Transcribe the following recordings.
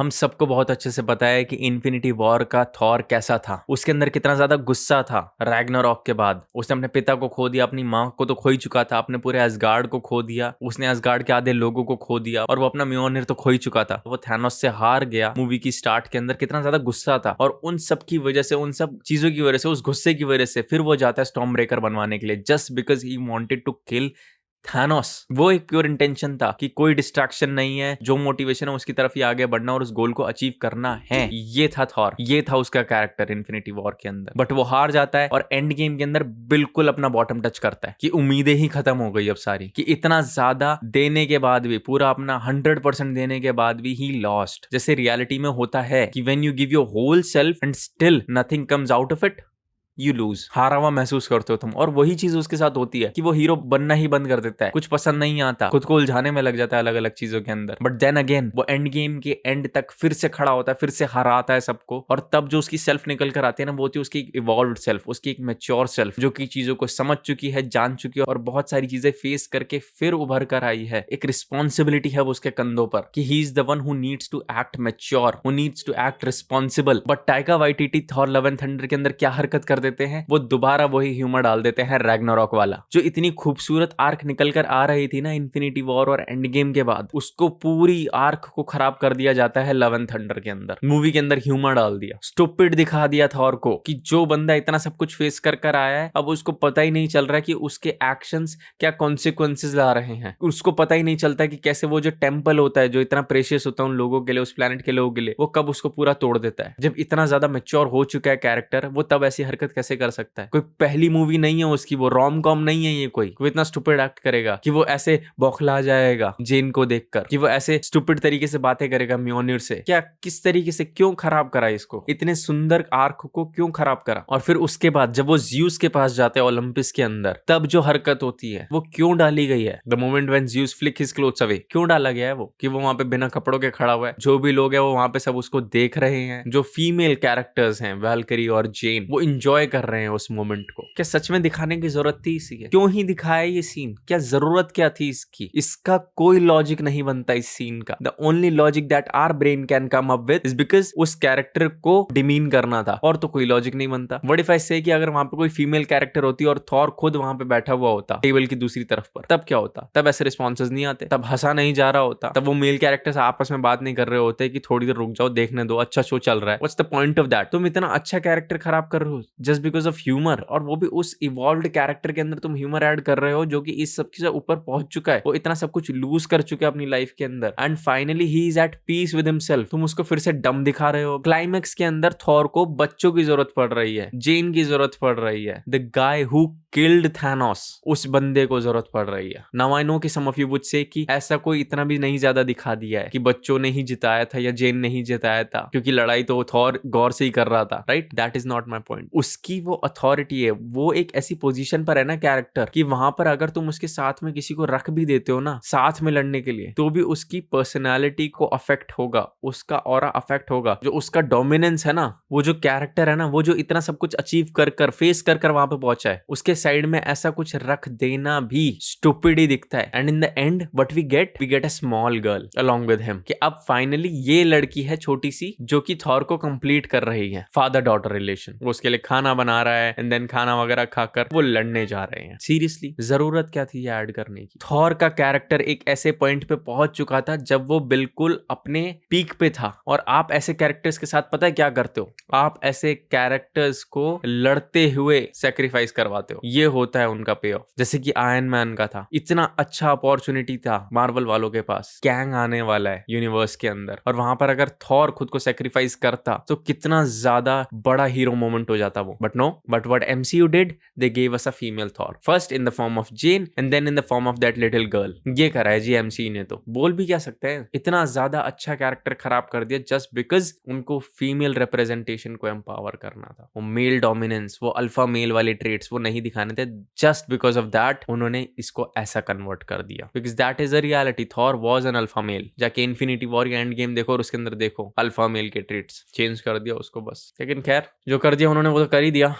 हम सबको बहुत अच्छे से पता है कि इन्फिनिटी वॉर का थॉर कैसा था, उसके अंदर कितना ज्यादा गुस्सा था। रैग्नारॉक के बाद उसने अपने पिता को खो दिया, अपनी माँ को तो खो ही चुका था, अपने पूरे असगार्ड को खो दिया, उसने असगार्ड के आधे लोगों को खो दिया और वो अपना म्योनिर तो खो ही चुका था। वो थैनोस से हार गया। मूवी की स्टार्ट के अंदर कितना ज्यादा गुस्सा था और उन सब की वजह से, उन सब चीजों की वजह से, उस गुस्से की वजह से फिर वो जाता है स्टॉर्म ब्रेकर बनवाने के लिए, just because he wanted to kill Thanos. वो एक प्योर इंटेंशन था कि कोई डिस्ट्रैक्शन नहीं है, जो मोटिवेशन है उसकी तरफ ही आगे बढ़ना और उस गोल को अचीव करना है। ये था थॉर, ये था उसका कैरेक्टर इन्फिनिटी वॉर के अंदर। बट वो हार जाता है और एंड गेम के अंदर बिल्कुल अपना बॉटम टच करता है कि उम्मीदें ही खत्म हो गई अब सारी, कि इतना ज्यादा देने के बाद भी, पूरा अपना 100% देने के बाद भी ही लॉस्ट। जैसे रियलिटी में होता है कि when you give your whole self and still nothing comes out of it, you lose, हारा हुआ महसूस करते हो तुम। और वही चीज उसके साथ होती है कि वो हीरो बनना ही बंद कर देता है, कुछ पसंद नहीं आता, खुद को उलझाने में लग जाता है अलग अलग चीजों के अंदर। बट देन अगेन वो एंड गेम के एंड तक फिर से खड़ा होता है, फिर से हराता है सबको। और तब जो उसकी सेल्फ निकल कर आती है ना, वो होती है उसकी एक इवॉल्व्ड सेल्फ, उसकी एक मैच्योर सेल्फ, जो कि चीजों को समझ चुकी है, जान चुकी है और बहुत सारी चीजें फेस करके फिर उभर कर आई है। एक रिस्पॉन्सिबिलिटी है वो उसके कंधों पर कि he is the one who needs to act mature, who needs to act responsible. But Taika Waititi Thor love and thunder के अंदर क्या हरकत कर देते हैं, वो दोबारा वही ह्यूमर डाल देते हैं रैग्नारॉक वाला। जो इतनी खूबसूरत आर्क निकल कर आ रही थी ना इन्फिनिटी वॉर और एंड गेम के बाद, उसको पूरी आर्क को खराब कर दिया जाता है लव एंड थंडर के अंदर। मूवी के अंदर ह्यूमर डाल दिया, स्टूपिड दिखा दिया थॉर को कि जो बंदा इतना सब कुछ फेस कर कर आया है, अब उसको पता ही नहीं चल रहा है कि उसके एक्शंस क्या कॉन्सिक्वेंसेस ला रहे हैं। उसको पता ही नहीं चलता कि कैसे वो जो टेम्पल होता है, जो इतना प्रेशियस होता है उन लोगों के लिए, उस प्लेनेट के लोगों के लिए, वो कब उसको पूरा तोड़ देता है। जब इतना ज्यादा मैच्योर हो चुका है कैरेक्टर, वो तब ऐसी हरकत कैसे कर सकता है। कोई पहली मूवी नहीं है उसकी, वो रोम कॉम नहीं है ये, कोई इतना स्टूपिड एक्ट करेगा कि वो ऐसे बौखला जाएगा जेन को देखकर, कि वो ऐसे स्टूपिड तरीके से बातें करेगा म्योनिर से। क्या, किस तरीके से, क्यों खराब करा इसको, इतने सुंदर आर्क को क्यों खराब करा। और फिर उसके बाद जब वो ज्यूस के पास जाते हैं ओलंपिस के अंदर, तब जो हरकत होती है वो क्यों डाली गई है। The moment when juice flick his clothes away, क्यों डाला गया है वो, कि वो वहां पे बिना कपड़ों के खड़ा हुआ है, जो भी लोग है वो वहां पे सब उसको देख रहे हैं, जो फीमेल कैरेक्टर्स हैं वैल्करी और जेन, वो इंजॉय कर रहे हैं उस मोमेंट को। क्या सच में दिखाने की जरूरत थी इसी? क्यों ही दिखाया ये सीन, क्या जरूरत क्या थी इसकी? इसका कोई लॉजिक नहीं बनता इस सीन का। The only logic that our brain can come up with is because उस कैरेक्टर को डिमीन करना था, और तो कोई लॉजिक नहीं बनता। व्हाट इफ आई से कि अगर वहां पे कोई फीमेल कैरेक्टर होती और थॉर खुद वहां पे बैठा हुआ होता टेबल की दूसरी तरफ पर, तब क्या होता? तब ऐसे रिस्पॉन्सेज नहीं आते, तब हंसा नहीं जा रहा होता, तब वो मेल कैरेक्टर्स आपस में बात नहीं कर रहे होते कि थोड़ी देर रुक जाओ, देखने दो, अच्छा शो चल रहा है। What's the point of that? तुम इतना अच्छा कैरेक्टर खराब कर रहे हो जस्ट बिकॉज ऑफ ह्यूमर, और वो भी उस इवॉल्व्ड कैरेक्टर के अंदर तुम ह्यूमर ऐड कर रहे हो जो कि इस सब से ऊपर पहुंच चुका है, वो इतना सब कुछ लूज कर चुका है अपनी लाइफ के अंदर, and finally he is at peace with himself. तुम उसको फिर से डम दिखा रहे हो। क्लाइमैक्स के अंदर थॉर को बच्चों की जरूरत पड़ रही है, जेन की जरूरत पड़ रही है, the guy who killed Thanos, उस बंदे को जरूरत पड़ रही है। नाउ आई नो कि सम ऑफ यू वुड से कि ऐसा कोई इतना भी नहीं ज्यादा दिखा दिया है कि बच्चों ने ही जिताया था या जेन ने ही जिताया था, क्योंकि लड़ाई तो थॉर गौर से ही कर रहा था, right? That is not my point. उसकी वो अथॉरिटी है, वो एक ऐसी पोजीशन पर है ना कैरेक्टर, कि वहां पर अगर तुम उसके साथ में किसी को रख भी देते हो ना साथ में लड़ने के लिए, तो भी उसकी पर्सनालिटी को अफेक्ट होगा, उसका ऑरा अफेक्ट होगा। जो उसका डोमिनेंस है ना, वो जो कैरेक्टर है ना, वो जो इतना सब कुछ अचीव कर कर फेस कर कर वहां पे पहुंचा है, उसके साइड में ऐसा कुछ रख देना भी स्टूपिड ही दिखता है। And in the end what we get a small girl along with him, कि अब फाइनली ये लड़की है छोटी सी जो कि थॉर को कंप्लीट कर रही है, फादर डॉटर रिलेशन। वो उसके लिए खाना बना रहा है एंड देन खाना वगैरह खाकर वो लड़ने जा रहे हैं। सीरियसली जरूरत क्या थी ये ऐड करने की? थॉर का कैरेक्टर एक ऐसे पॉइंट पे पहुंच चुका था जब वो बिल्कुल अपने पीक पे था, और आप ऐसे कैरेक्टर्स के साथ पता है क्या करते हो? आप ऐसे कैरेक्टर्स को लड़ते हुए सेक्रीफाइस करवाते हो। ये होता है उनका पे ऑफ। जैसे कि आयरन मैन का था, इतना अच्छा अपॉर्चुनिटी था मार्वल वालों के पास, कैंग आने वाला है यूनिवर्स के अंदर, और वहां पर अगर थॉर खुद को सेक्रीफाइस करता तो कितना ज्यादा बड़ा हीरो मोमेंट हो जाता वो। But no, but what MCU did, they gave us a female Thor, first in the form of Jane and then in the form of that little girl. ये करा है जी एमसी ने, तो बोल भी क्या सकते हैं? इतना ज्यादा अच्छा कैरेक्टर खराब कर दिया जस्ट बिकॉज उनको फीमेल रिप्रेजेंटेशन को एम्पावर करना था। वो मेल डोमिनेंस, वो अल्फा मेल वाले ट्रेट्स वो नहीं दिखाने थे, जस्ट बिकॉज ऑफ दैट उन्होंने इसको ऐसा कन्वर्ट कर दिया, because that is a reality. Thor was an alpha male. जाके इन्फिनिटी वॉर या एंड गेम देखो और उसके अंदर देखो, अल्फा मेल के ट्रेट्स चेंज कर दिया उसको बस। लेकिन खैर, जो कर दिया उन्होंने वो तो कर ही दिया,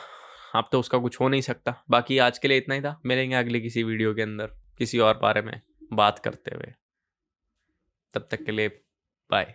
अब तो उसका कुछ हो नहीं सकता। बाकी आज के लिए इतना ही था, मिलेंगे अगले किसी वीडियो के अंदर किसी और बारे में बात करते हुए। तब तक के लिए बाय।